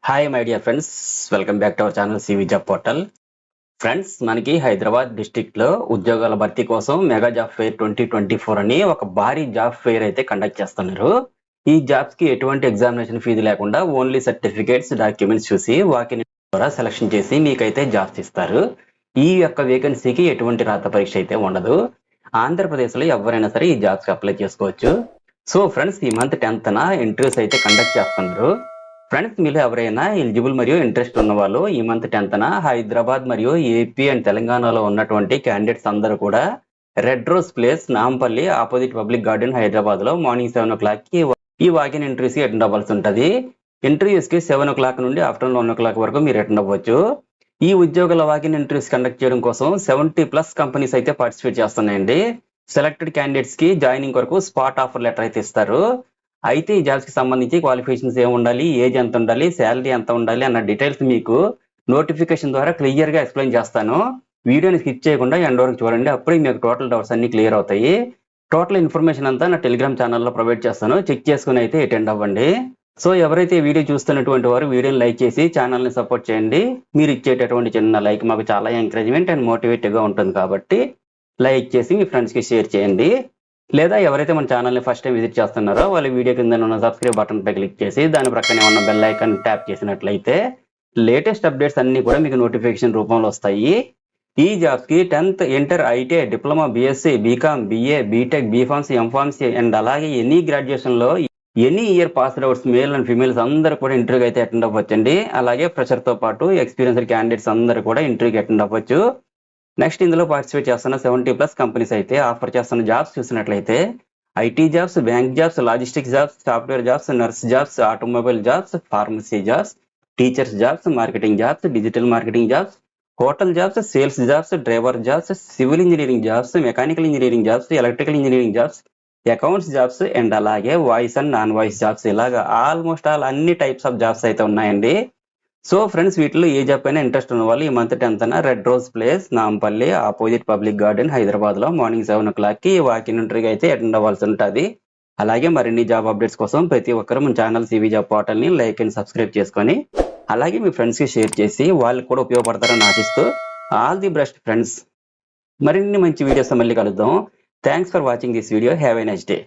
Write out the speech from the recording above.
Hi my dear friends, welcome back to our channel CV job portal. Friends, మనకి Hyderabad district లో ఉద్యోగాల భర్తీ కోసం మెగా జాబ్ ఫెయిర్ 2024 అని ఒక భారీ జాబ్ ఫెయిర్ అయితే కండక్ట్ చేస్తున్నారు. ఈ జాబ్స్ కి ఎటువంటి ఎగ్జామినేషన్ ఫీజు లేకుండా ఓన్లీ సర్టిఫికేట్స్, డాక్యుమెంట్స్ చూసి వాకిన్ ద్వారా సెలక్షన్ చేసి మీకైతే జాబ్స్ ఇస్తారు. ఈ యొక్క వేకెన్సీకి ఎటువంటి రాత పరీక్ష అయితే ఉండదు. ఆంధ్రప్రదేశ్ లో ఎవరైనా సరే ఈ జాబ్స్ కి అప్లై చేసుకోవచ్చు. సో ఫ్రెండ్స్, ఈ మంత్ 10th ఇంటర్వ్యూస్ అయితే కండక్ట్ చేస్తున్నారు. ఫ్రెండ్స్, మీరు ఎవరైనా ఎలిజిబుల్ మరియు ఇంట్రెస్ట్ ఉన్న వాళ్ళు ఈ మంత్ 10th హైదరాబాద్ మరియు ఏపీ అండ్ తెలంగాణలో ఉన్నటువంటి క్యాండిడేట్స్ అందరూ కూడా red rose place, Nampally, opposite public garden, Hyderabad లో మార్నింగ్ 7 o'clock కి ఈ వాకిన్ ఇంటర్వ్యూస్ కి అటెండ్ అవ్వాల్సి ఉంటుంది. ఇంటర్వ్యూస్ కి 7 o'clock నుండి ఆఫ్టర్నూన్ 1 o'clock వరకు మీరు అటెండ్ అవ్వచ్చు. ఈ ఉద్యోగుల వాకిన్ ఇంటర్వ్యూస్ కండక్ట్ చేయడం కోసం 70+ కంపెనీస్ అయితే పార్టిసిపేట్ చేస్తున్నాయండి. సెలెక్టెడ్ క్యాండిడేట్స్ కి జాయినింగ్ కొరకు స్పాట్ ఆఫర్ లెటర్ అయితే ఇస్తారు. అయితే ఈ జాబ్స్ కి సంబంధించి క్వాలిఫికేషన్స్ ఏమి ఉండాలి, ఏజ్ ఎంత ఉండాలి, శాలరీ ఎంత ఉండాలి అన్న డీటెయిల్స్ మీకు నోటిఫికేషన్ ద్వారా క్లియర్ గా ఎక్స్ప్లెయిన్ చేస్తాను. వీడియోని స్కిప్ చేయకుండా ఎండ్ వరకు చూడండి, అప్పుడే మీకు టోటల్ డౌట్స్ అన్ని క్లియర్ అవుతాయి. టోటల్ ఇన్ఫర్మేషన్ అంతా నా టెలిగ్రామ్ ఛానల్లో ప్రొవైడ్ చేస్తాను, చెక్ చేసుకుని అయితే అటెండ్ అవ్వండి. సో ఎవరైతే వీడియో చూస్తున్నటువంటి వారు వీడియోని లైక్ చేసి ఛానల్ని సపోర్ట్ చేయండి. మీరు ఇచ్చేటటువంటి చిన్న లైక్ మాకు చాలా ఎంకరేజ్మెంట్ అండ్ మోటివేట్గా ఉంటుంది కాబట్టి లైక్ చేసి మీ ఫ్రెండ్స్కి షేర్ చేయండి. లేదా ఎవరైతే మన ఛానల్ని ఫస్ట్ టైం విజిట్ చేస్తున్నారో వాళ్ళ వీడియో కింద ఉన్న సబ్స్క్రైబ్ బటన్ పై క్లిక్ చేసి దాని ప్రక్కనే ఉన్న బెల్ ఐకాన్ ట్యాప్ చేసినట్లయితే లేటెస్ట్ అప్డేట్స్ అన్ని కూడా మీకు నోటిఫికేషన్ రూపంలో వస్తాయి. ఈ జాబ్స్ కి 10th inter, ITI, diploma, BSc, BCom, BA, BTech, BPharmacy, MPharmacy and అలాగే ఎనీ గ్రాడ్యుయేషన్ లో any year passed outs male and females అందరూ కూడా ఇంటర్వ్యూకి అయితే అటెండ్ అవ్వచ్చండి. అలాగే ఫ్రెషర్ తో పాటు ఎక్స్పీరియన్స్డ్ క్యాండిడేట్స్ అందరూ కూడా ఇంటర్వ్యూకి అటెండ్ అవ్వచ్చు. నెక్స్ట్ ఇందులో పార్టిసిపేట్ చేస్తున్న 70+ కంపెనీస్ అయితే ఆఫర్ చేస్తున్న జాబ్స్ చూసినట్లయితే IT jobs, bank jobs, logistics jobs, software jobs, nurse jobs, automobile jobs, pharmacy jobs, teachers jobs, marketing jobs, digital marketing jobs, hotel jobs, sales jobs, driver jobs, civil engineering jobs, mechanical engineering jobs, electrical engineering jobs, accounts jobs and అలాగే voice and non voice jobs, ఇలాగా almost all అన్ని types of jobs అయితే ఉన్నాయండి. So friends, వీటిలో ఏ job పైన interest ఉన్న వాళ్ళు ఈ month 10th red rose place, Nampally, opposite public garden, Hyderabad లో మార్నింగ్ 7 o'clock కి వాకిన్ ఇంటర్వ్యూకి అయితే అటెండ్ అవ్వాల్సి ఉంటుంది. అలాగే మరిన్ని జాబ్ అప్డేట్స్ కోసం ప్రతి ఒక్కరు మన ఛానల్ సివి జాబ్ పోర్టల్ ని లైక్ అండ్ సబ్స్క్రైబ్ చేసుకొని అలాగే మీ ఫ్రెండ్స్ కి షేర్ చేసి వాళ్ళకి కూడా ఉపయోగపడతారని ఆశిస్తూ ఆల్ ది బెస్ట్ ఫ్రెండ్స్. మరిన్ని మంచి వీడియోస్ మళ్ళీ కలుద్దాం. Thanks for watching this video. Have a nice day.